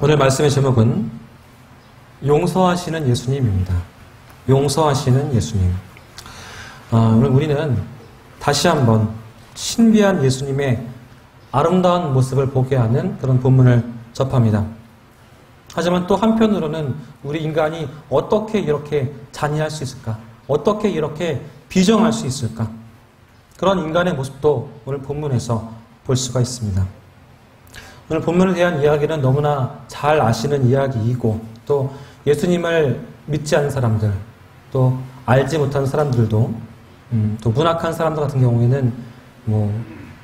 오늘 말씀의 제목은 용서하시는 예수님입니다. 용서하시는 예수님. 오늘 우리는 다시 한번 신비한 예수님의 아름다운 모습을 보게 하는 그런 본문을 접합니다. 하지만 또 한편으로는 우리 인간이 어떻게 이렇게 잔인할 수 있을까? 어떻게 이렇게 비정할 수 있을까? 그런 인간의 모습도 오늘 본문에서 볼 수가 있습니다. 오늘 본문에 대한 이야기는 너무나 잘 아시는 이야기이고 또 예수님을 믿지 않는 사람들, 또 알지 못하는 사람들도 또 문학한 사람들 같은 경우에는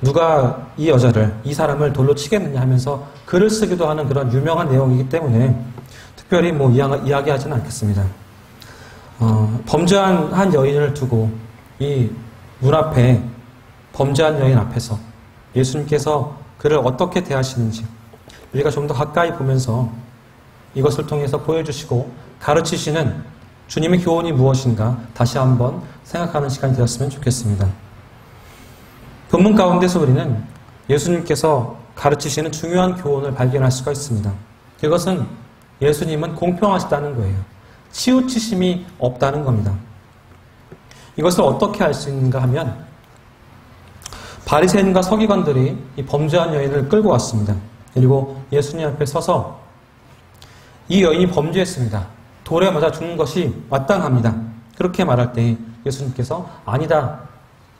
누가 이 여자를, 이 사람을 돌로 치겠느냐 하면서 글을 쓰기도 하는 그런 유명한 내용이기 때문에 특별히 이야기하지는 않겠습니다. 범죄한 한 여인을 두고 이 문 앞에 범죄한 여인 앞에서 예수님께서 그를 어떻게 대하시는지 우리가 좀 더 가까이 보면서 이것을 통해서 보여주시고 가르치시는 주님의 교훈이 무엇인가 다시 한번 생각하는 시간이 되었으면 좋겠습니다. 본문 가운데서 우리는 예수님께서 가르치시는 중요한 교훈을 발견할 수가 있습니다. 그것은 예수님은 공평하시다는 거예요. 치우치심이 없다는 겁니다. 이것을 어떻게 알 수 있는가 하면 바리새인과 서기관들이 이 범죄한 여인을 끌고 왔습니다. 그리고 예수님 앞에 서서 이 여인이 범죄했습니다. 돌에 맞아 죽는 것이 마땅합니다. 그렇게 말할 때 예수님께서 아니다.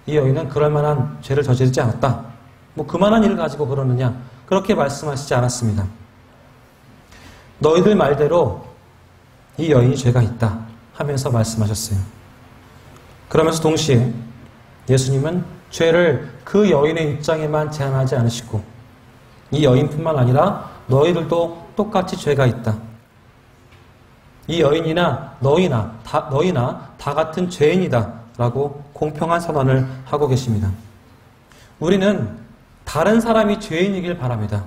이 여인은 그럴 만한 죄를 저지르지 않았다. 그만한 일을 가지고 그러느냐. 그렇게 말씀하시지 않았습니다. 너희들 말대로 이 여인이 죄가 있다 하면서 말씀하셨어요. 그러면서 동시에 예수님은 죄를 그 여인의 입장에만 제한하지 않으시고 이 여인뿐만 아니라 너희들도 똑같이 죄가 있다. 이 여인이나 너희나 다 같은 죄인이다 라고 공평한 선언을 하고 계십니다. 우리는 다른 사람이 죄인이길 바랍니다.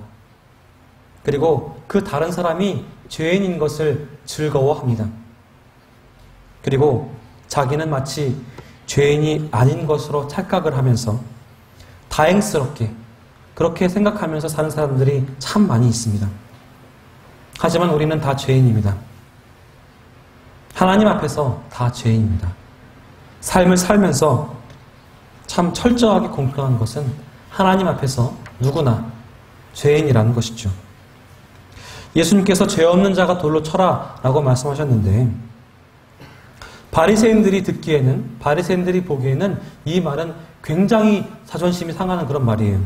그리고 그 다른 사람이 죄인인 것을 즐거워합니다. 그리고 자기는 마치 죄인이 아닌 것으로 착각을 하면서 다행스럽게 그렇게 생각하면서 사는 사람들이 참 많이 있습니다. 하지만 우리는 다 죄인입니다. 하나님 앞에서 다 죄인입니다. 삶을 살면서 참 철저하게 공평한 것은 하나님 앞에서 누구나 죄인이라는 것이죠. 예수님께서 죄 없는 자가 돌로 쳐라 라고 말씀하셨는데 바리새인들이 듣기에는, 바리새인들이 보기에는 이 말은 굉장히 자존심이 상하는 그런 말이에요.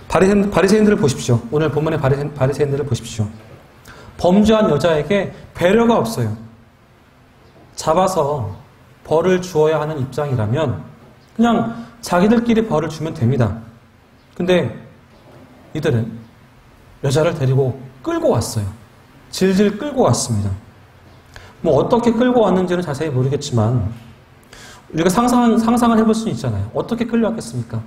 바리새인들을 보십시오. 오늘 본문의 바리새인들을 보십시오. 범죄한 여자에게 배려가 없어요. 잡아서 벌을 주어야 하는 입장이라면 그냥 자기들끼리 벌을 주면 됩니다. 근데 이들은 여자를 데리고 끌고 왔어요. 질질 끌고 왔습니다. 어떻게 끌고 왔는지는 자세히 모르겠지만 우리가 상상을 해볼 수는 있잖아요. 어떻게 끌려왔겠습니까?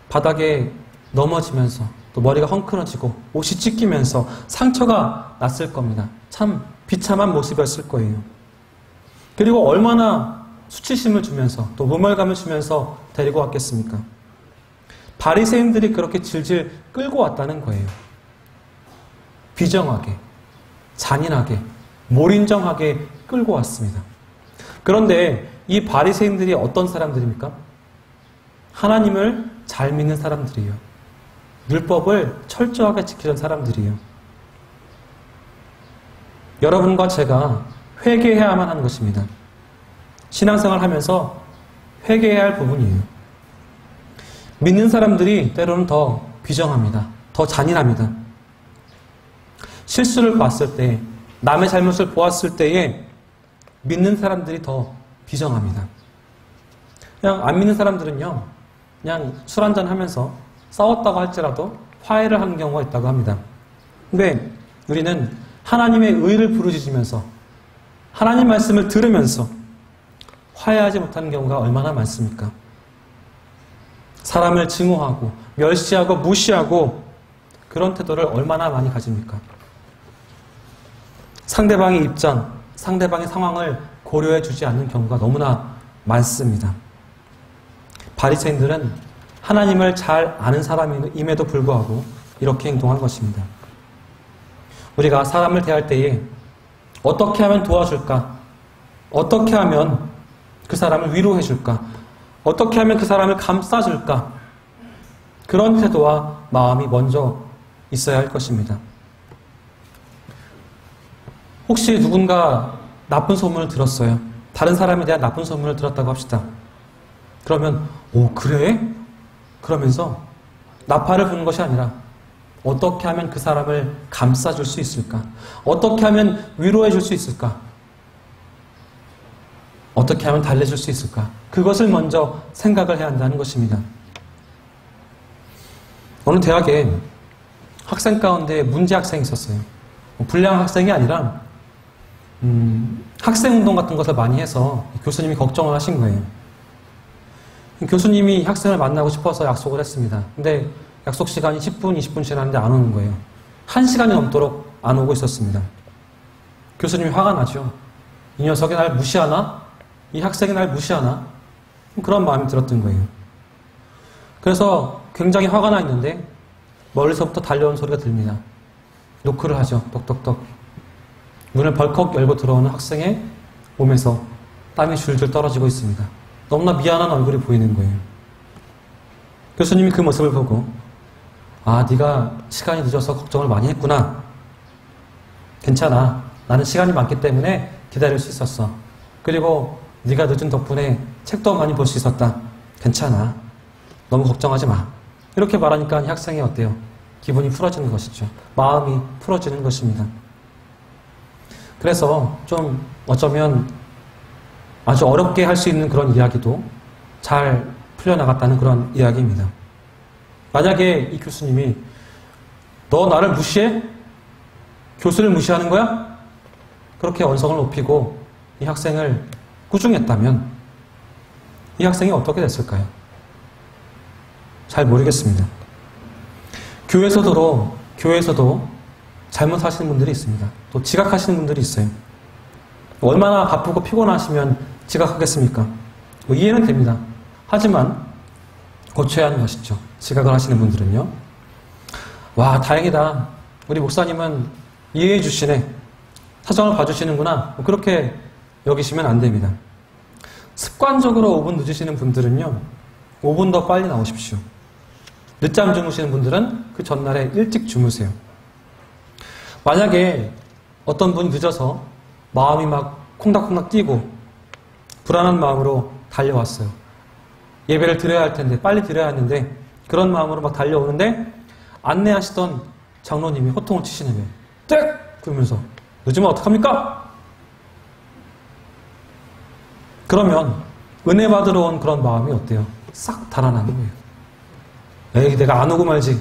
바닥에 넘어지면서 또 머리가 헝클어지고 옷이 찢기면서 상처가 났을 겁니다. 참 비참한 모습이었을 거예요. 그리고 얼마나 수치심을 주면서 또 모멸감을 주면서 데리고 왔겠습니까? 바리새인들이 그렇게 질질 끌고 왔다는 거예요. 비정하게, 잔인하게, 몰인정하게 끌고 왔습니다. 그런데 이 바리새인들이 어떤 사람들입니까? 하나님을 잘 믿는 사람들이에요. 율법을 철저하게 지키는 사람들이에요. 여러분과 제가 회개해야만 하는 것입니다. 신앙생활 하면서 회개해야 할 부분이에요. 믿는 사람들이 때로는 더 비정합니다. 더 잔인합니다. 실수를 봤을 때, 남의 잘못을 보았을 때에 믿는 사람들이 더 비정합니다. 그냥 안 믿는 사람들은요, 그냥 술 한잔 하면서 싸웠다고 할지라도 화해를 하는 경우가 있다고 합니다. 근데 우리는 하나님의 의를 부르짖으면서 하나님 말씀을 들으면서 화해하지 못하는 경우가 얼마나 많습니까? 사람을 증오하고 멸시하고 무시하고 그런 태도를 얼마나 많이 가집니까? 상대방의 입장, 상대방의 상황을 고려해 주지 않는 경우가 너무나 많습니다. 바리새인들은 하나님을 잘 아는 사람임에도 불구하고 이렇게 행동한 것입니다. 우리가 사람을 대할 때에 어떻게 하면 도와줄까? 어떻게 하면 그 사람을 위로해 줄까? 어떻게 하면 그 사람을 감싸줄까? 그런 태도와 마음이 먼저 있어야 할 것입니다. 혹시 누군가 나쁜 소문을 들었어요. 다른 사람에 대한 나쁜 소문을 들었다고 합시다. 그러면 오 그래? 그러면서 나팔을 부는 것이 아니라 어떻게 하면 그 사람을 감싸줄 수 있을까? 어떻게 하면 위로해 줄 수 있을까? 어떻게 하면 달래줄 수 있을까? 그것을 먼저 생각을 해야 한다는 것입니다. 어느 대학에 학생 가운데 문제 학생이 있었어요. 불량 학생이 아니라 학생운동 같은 것을 많이 해서 교수님이 걱정을 하신 거예요. 교수님이 학생을 만나고 싶어서 약속을 했습니다. 근데 약속 시간이 10분, 20분 지났는데 안 오는 거예요. 1시간이 넘도록 안 오고 있었습니다. 교수님이 화가 나죠. 이 녀석이 날 무시하나? 이 학생이 날 무시하나? 그런 마음이 들었던 거예요. 그래서 굉장히 화가 나 있는데 멀리서부터 달려온 소리가 들립니다. 노크를 하죠. 똑똑똑. 문을 벌컥 열고 들어오는 학생의 몸에서 땀이 줄줄 떨어지고 있습니다. 너무나 미안한 얼굴이 보이는 거예요. 교수님이 그 모습을 보고 아, 네가 시간이 늦어서 걱정을 많이 했구나. 괜찮아. 나는 시간이 많기 때문에 기다릴 수 있었어. 그리고 네가 늦은 덕분에 책도 많이 볼 수 있었다. 괜찮아. 너무 걱정하지 마. 이렇게 말하니까 이 학생이 어때요? 기분이 풀어지는 것이죠. 마음이 풀어지는 것입니다. 그래서 좀 어쩌면 아주 어렵게 할 수 있는 그런 이야기도 잘 풀려나갔다는 그런 이야기입니다. 만약에 이 교수님이 너 나를 무시해? 교수를 무시하는 거야? 그렇게 언성을 높이고 이 학생을 꾸중했다면 이 학생이 어떻게 됐을까요? 잘 모르겠습니다. 교회에서도 잘못하시는 분들이 있습니다. 또 지각하시는 분들이 있어요. 얼마나 바쁘고 피곤하시면 지각하겠습니까? 뭐 이해는 됩니다. 하지만 고쳐야 하는 것이죠. 지각을 하시는 분들은요. 와, 다행이다. 우리 목사님은 이해해 주시네. 사정을 봐주시는구나. 뭐 그렇게 여기시면 안 됩니다. 습관적으로 5분 늦으시는 분들은요. 5분 더 빨리 나오십시오. 늦잠 주무시는 분들은 그 전날에 일찍 주무세요. 만약에 어떤 분이 늦어서 마음이 막 콩닥콩닥 뛰고 불안한 마음으로 달려왔어요. 예배를 드려야 할 텐데, 빨리 드려야 하는데 그런 마음으로 막 달려오는데 안내하시던 장로님이 호통을 치시는 거예요. 땡! 그러면서 늦으면 어떡합니까? 그러면 은혜 받으러 온 그런 마음이 어때요? 싹 달아나는 거예요. 에이, 내가 안 오고 말지.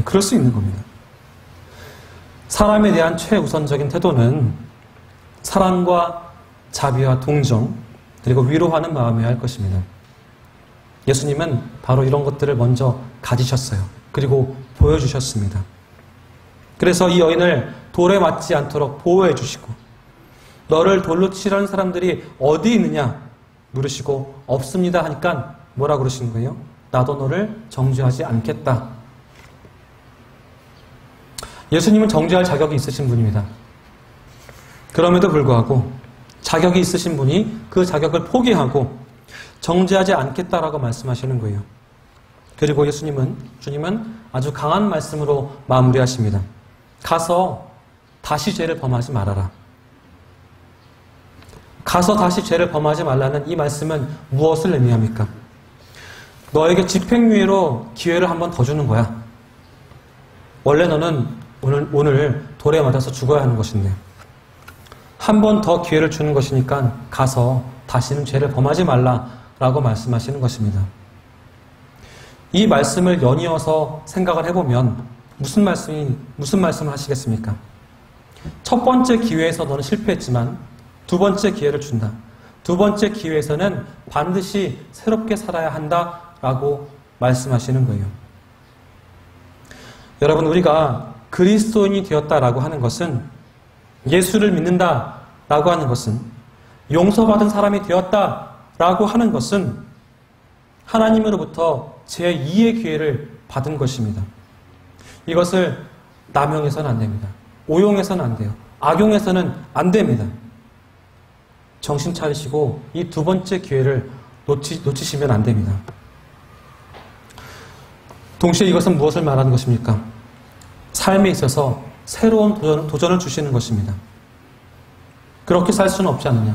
그럴 수 있는 겁니다. 사람에 대한 최우선적인 태도는 사랑과 자비와 동정, 그리고 위로하는 마음이어야 할 것입니다. 예수님은 바로 이런 것들을 먼저 가지셨어요. 그리고 보여주셨습니다. 그래서 이 여인을 돌에 맞지 않도록 보호해 주시고 너를 돌로 치려는 사람들이 어디 있느냐 물으시고 없습니다 하니까 뭐라 그러시는 거예요? 나도 너를 정죄하지 않겠다. 예수님은 정죄할 자격이 있으신 분입니다. 그럼에도 불구하고 자격이 있으신 분이 그 자격을 포기하고 정죄하지 않겠다라고 말씀하시는 거예요. 그리고 주님은 아주 강한 말씀으로 마무리하십니다. 가서 다시 죄를 범하지 말아라. 가서 다시 죄를 범하지 말라는 이 말씀은 무엇을 의미합니까? 너에게 집행유예로 기회를 한 번 더 주는 거야. 원래 너는 오늘 돌에 맞아서 죽어야 하는 것인데 한 번 더 기회를 주는 것이니까 가서 다시는 죄를 범하지 말라라고 말씀하시는 것입니다. 이 말씀을 연이어서 생각을 해보면 무슨 말씀을 하시겠습니까? 첫 번째 기회에서 너는 실패했지만 두 번째 기회를 준다. 두 번째 기회에서는 반드시 새롭게 살아야 한다라고 말씀하시는 거예요. 여러분, 우리가 그리스도인이 되었다라고 하는 것은, 예수를 믿는다라고 하는 것은, 용서받은 사람이 되었다라고 하는 것은 하나님으로부터 제2의 기회를 받은 것입니다. 이것을 남용해서는 안 됩니다. 오용해서는 안 돼요. 악용해서는 안 됩니다. 정신 차리시고 이 두 번째 기회를 놓치시면 안 됩니다. 동시에 이것은 무엇을 말하는 것입니까? 삶에 있어서 새로운 도전을 주시는 것입니다. 그렇게 살 수는 없지 않느냐?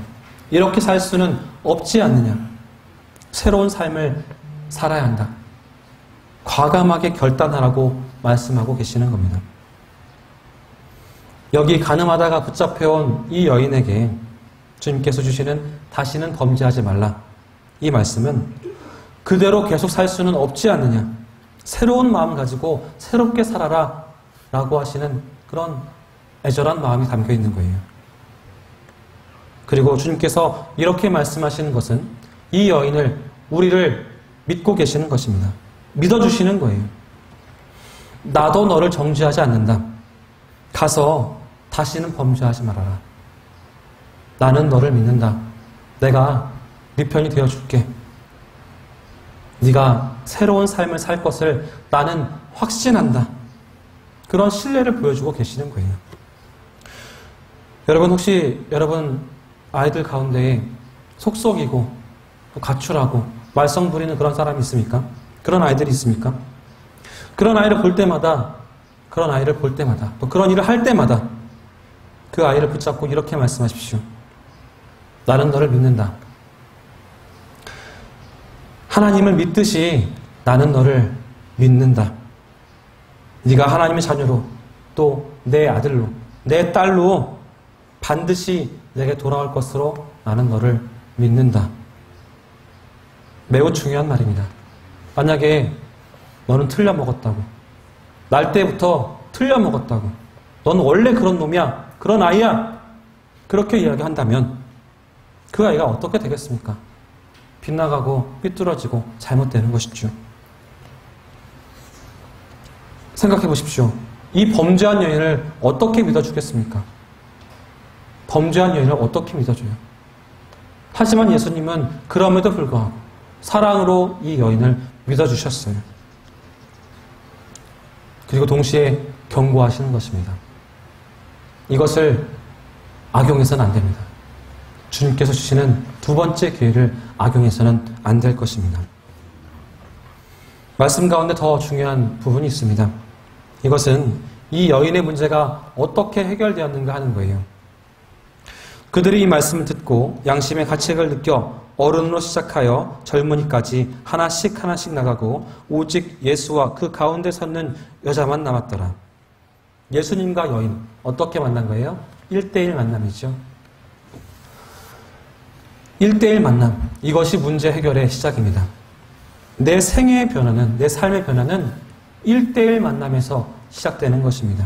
이렇게 살 수는 없지 않느냐? 새로운 삶을 살아야 한다. 과감하게 결단하라고 말씀하고 계시는 겁니다. 여기 가늠하다가 붙잡혀온 이 여인에게 주님께서 주시는 다시는 범죄하지 말라. 이 말씀은 그대로 계속 살 수는 없지 않느냐. 새로운 마음 가지고 새롭게 살아라 라고 하시는 그런 애절한 마음이 담겨 있는 거예요. 그리고 주님께서 이렇게 말씀하시는 것은 이 여인을, 우리를 믿고 계시는 것입니다. 믿어주시는 거예요. 나도 너를 정죄하지 않는다. 가서 다시는 범죄하지 말아라. 나는 너를 믿는다. 내가 네 편이 되어줄게. 네가 새로운 삶을 살 것을 나는 확신한다. 그런 신뢰를 보여주고 계시는 거예요. 여러분, 혹시 여러분 아이들 가운데 속썩이고 또 가출하고 말썽 부리는 그런 사람이 있습니까? 그런 아이들이 있습니까? 그런 아이를 볼 때마다 또 그런 일을 할 때마다 그 아이를 붙잡고 이렇게 말씀하십시오. 나는 너를 믿는다. 하나님을 믿듯이 나는 너를 믿는다. 네가 하나님의 자녀로 또 내 아들로 내 딸로 반드시 내게 돌아올 것으로 나는 너를 믿는다. 매우 중요한 말입니다. 만약에 너는 틀려 먹었다고, 날 때부터 틀려 먹었다고, 넌 원래 그런 놈이야, 그런 아이야, 그렇게 이야기한다면 그 아이가 어떻게 되겠습니까? 빗나가고 삐뚤어지고 잘못되는 것이죠. 생각해 보십시오. 이 범죄한 여인을 어떻게 믿어주겠습니까? 범죄한 여인을 어떻게 믿어줘요? 하지만 예수님은 그럼에도 불구하고 사랑으로 이 여인을 믿어주셨어요. 그리고 동시에 경고하시는 것입니다. 이것을 악용해서는 안 됩니다. 주님께서 주시는 두 번째 기회를 악용해서는 안 될 것입니다. 말씀 가운데 더 중요한 부분이 있습니다. 이것은 이 여인의 문제가 어떻게 해결되었는가 하는 거예요. 그들이 이 말씀을 듣고 양심의 가책을 느껴 어른으로 시작하여 젊은이까지 하나씩 나가고 오직 예수와 그 가운데 섰는 여자만 남았더라. 예수님과 여인 어떻게 만난 거예요? 1대1 만남이죠. 1대1 만남, 이것이 문제 해결의 시작입니다. 내 생애의 변화는, 내 삶의 변화는 1대1 만남에서 시작되는 것입니다.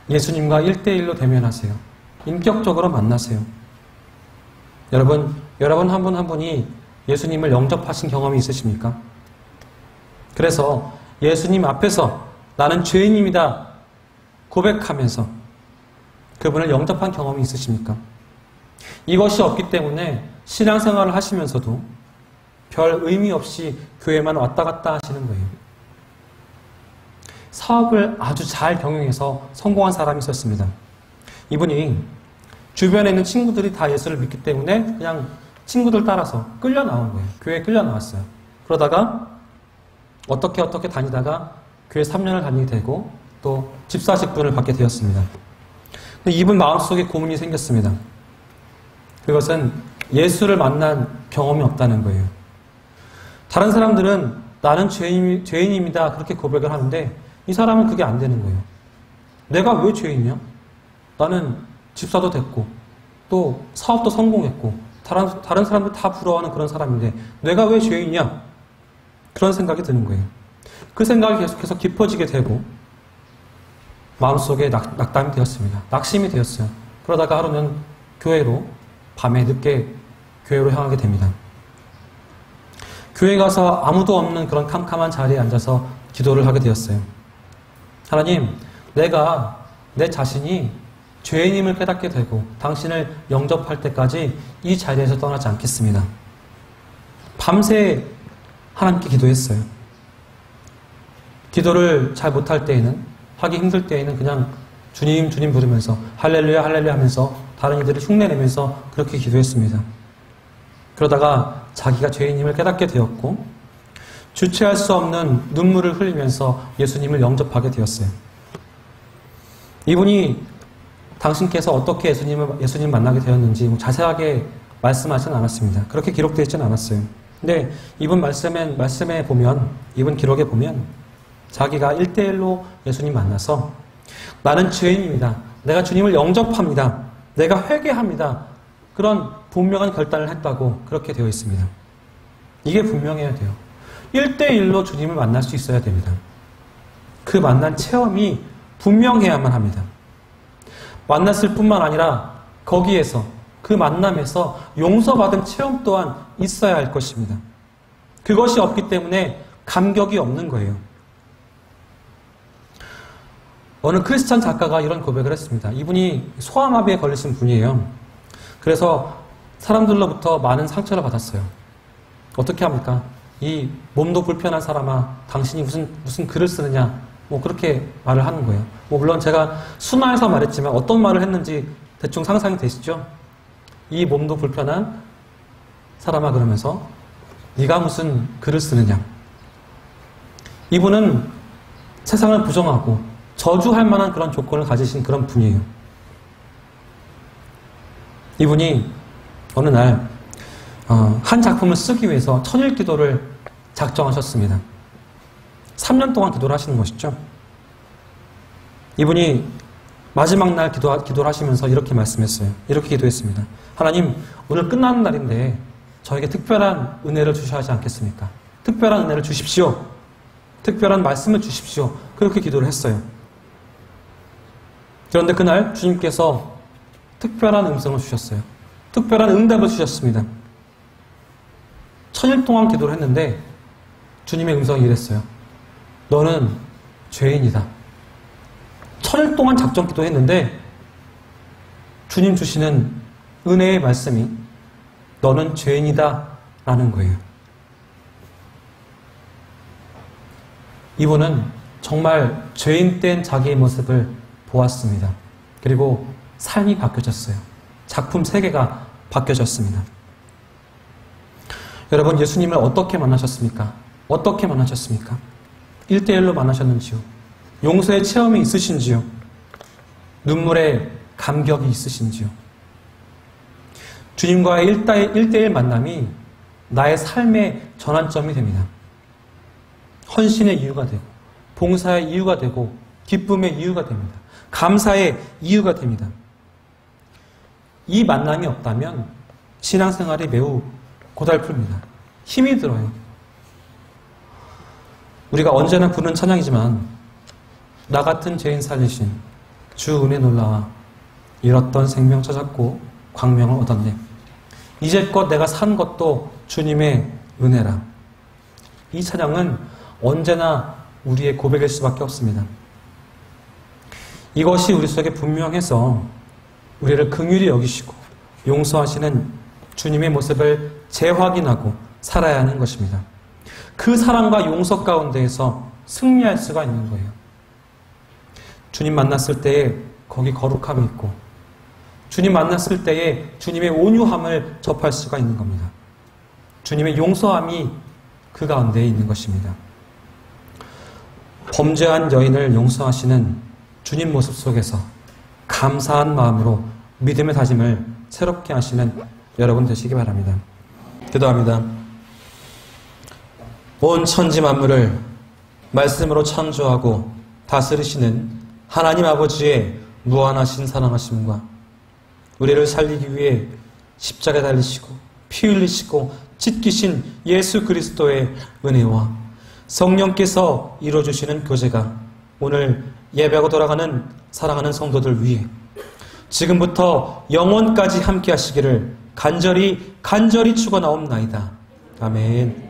예수님과 1대1로 대면하세요. 인격적으로 만나세요. 여러분 한 분 한 분이 예수님을 영접하신 경험이 있으십니까? 그래서 예수님 앞에서 나는 죄인입니다 고백하면서 그분을 영접한 경험이 있으십니까? 이것이 없기 때문에 신앙생활을 하시면서도 별 의미 없이 교회만 왔다 갔다 하시는 거예요. 사업을 아주 잘 병행해서 성공한 사람이 있었습니다. 이분이 주변에 있는 친구들이 다 예수를 믿기 때문에 그냥 친구들 따라서 끌려 나온 거예요. 교회에 끌려 나왔어요. 그러다가 어떻게 다니다가 교회 3년을 다니게 되고 또 집사 직분을 받게 되었습니다. 근데 이분 마음속에 고민이 생겼습니다. 그것은 예수를 만난 경험이 없다는 거예요. 다른 사람들은 나는 죄인입니다 그렇게 고백을 하는데 이 사람은 그게 안 되는 거예요. 내가 왜 죄인이야? 나는 집사도 됐고 또 사업도 성공했고 다른 사람들 다 부러워하는 그런 사람인데 내가 왜 죄인이야? 그런 생각이 드는 거예요. 그 생각이 계속해서 깊어지게 되고 마음속에 낙담이 되었습니다. 낙심이 되었어요. 그러다가 하루는 교회로 밤에 늦게 교회로 향하게 됩니다. 교회 가서 아무도 없는 그런 캄캄한 자리에 앉아서 기도를 하게 되었어요. 하나님, 내가 내 자신이 죄인임을 깨닫게 되고 당신을 영접할 때까지 이 자리에서 떠나지 않겠습니다. 밤새 하나님께 기도했어요. 기도를 잘 못할 때에는, 하기 힘들 때에는 그냥 주님, 주님 부르면서 할렐루야, 할렐루야 하면서 다른 이들을 흉내내면서 그렇게 기도했습니다. 그러다가 자기가 죄인임을 깨닫게 되었고 주체할 수 없는 눈물을 흘리면서 예수님을 영접하게 되었어요. 이분이 당신께서 어떻게 예수님 만나게 되었는지 자세하게 말씀하지는 않았습니다. 그렇게 기록되어 있지는 않았어요. 근데 이분 말씀에 보면, 이분 기록에 보면 자기가 1대1로 예수님 만나서 나는 죄인입니다. 내가 주님을 영접합니다. 내가 회개합니다. 그런 분명한 결단을 했다고 그렇게 되어 있습니다. 이게 분명해야 돼요. 1대1로 주님을 만날 수 있어야 됩니다. 그 만난 체험이 분명해야만 합니다. 만났을 뿐만 아니라 거기에서, 그 만남에서 용서받은 체험 또한 있어야 할 것입니다. 그것이 없기 때문에 감격이 없는 거예요. 어느 크리스찬 작가가 이런 고백을 했습니다. 이분이 소아마비에 걸리신 분이에요. 그래서 사람들로부터 많은 상처를 받았어요. 어떻게 합니까? 이 몸도 불편한 사람아, 당신이 무슨 글을 쓰느냐, 그렇게 말을 하는 거예요. 물론 제가 순화해서 말했지만 어떤 말을 했는지 대충 상상이 되시죠? 이 몸도 불편한 사람아 그러면서 네가 무슨 글을 쓰느냐. 이분은 세상을 부정하고 저주할 만한 그런 조건을 가지신 그런 분이에요. 이분이 어느 날 한 작품을 쓰기 위해서 천일 기도를 작정하셨습니다. 3년 동안 기도를 하시는 것이죠. 이분이 마지막 날 기도를 하시면서 이렇게 말씀했어요. 이렇게 기도했습니다. 하나님, 오늘 끝나는 날인데 저에게 특별한 은혜를 주셔야 하지 않겠습니까? 특별한 은혜를 주십시오. 특별한 말씀을 주십시오. 그렇게 기도를 했어요. 그런데 그날 주님께서 특별한 음성을 주셨어요. 특별한 응답을 주셨습니다. 1000일 동안 기도를 했는데 주님의 음성이 이랬어요. 너는 죄인이다. 1000일 동안 작정 기도했는데 주님 주시는 은혜의 말씀이 너는 죄인이다 라는 거예요. 이분은 정말 죄인된 자기의 모습을 보았습니다. 그리고 삶이 바뀌어졌어요. 작품 세계가 바뀌어졌습니다. 여러분, 예수님을 어떻게 만나셨습니까? 어떻게 만나셨습니까? 1대1로 만나셨는지요? 용서의 체험이 있으신지요? 눈물의 감격이 있으신지요? 주님과의 1대1 만남이 나의 삶의 전환점이 됩니다. 헌신의 이유가 되고, 봉사의 이유가 되고, 기쁨의 이유가 됩니다. 감사의 이유가 됩니다. 이 만남이 없다면 신앙생활이 매우 고달픕니다. 힘이 들어요. 우리가 언제나 부르는 찬양이지만 나 같은 죄인 살리신 주 은혜 놀라와 잃었던 생명 찾았고 광명을 얻었네. 이제껏 내가 산 것도 주님의 은혜라. 이 찬양은 언제나 우리의 고백일 수밖에 없습니다. 이것이 우리 속에 분명해서 우리를 긍휼히 여기시고 용서하시는 주님의 모습을 재확인하고 살아야 하는 것입니다. 그 사랑과 용서 가운데에서 승리할 수가 있는 거예요. 주님 만났을 때에 거기 거룩함이 있고 주님 만났을 때에 주님의 온유함을 접할 수가 있는 겁니다. 주님의 용서함이 그 가운데에 있는 것입니다. 범죄한 여인을 용서하시는 주님 모습 속에서 감사한 마음으로 믿음의 다짐을 새롭게 하시는 여러분 되시기 바랍니다. 기도합니다. 온 천지 만물을 말씀으로 창조하고 다스리시는 하나님 아버지의 무한하신 사랑하심과 우리를 살리기 위해 십자가에 달리시고 피 흘리시고 찢기신 예수 그리스도의 은혜와 성령께서 이루어주시는 교제가 오늘 예배하고 돌아가는 사랑하는 성도들 위해 지금부터 영원까지 함께 하시기를 간절히 축원하옵나이다. 아멘.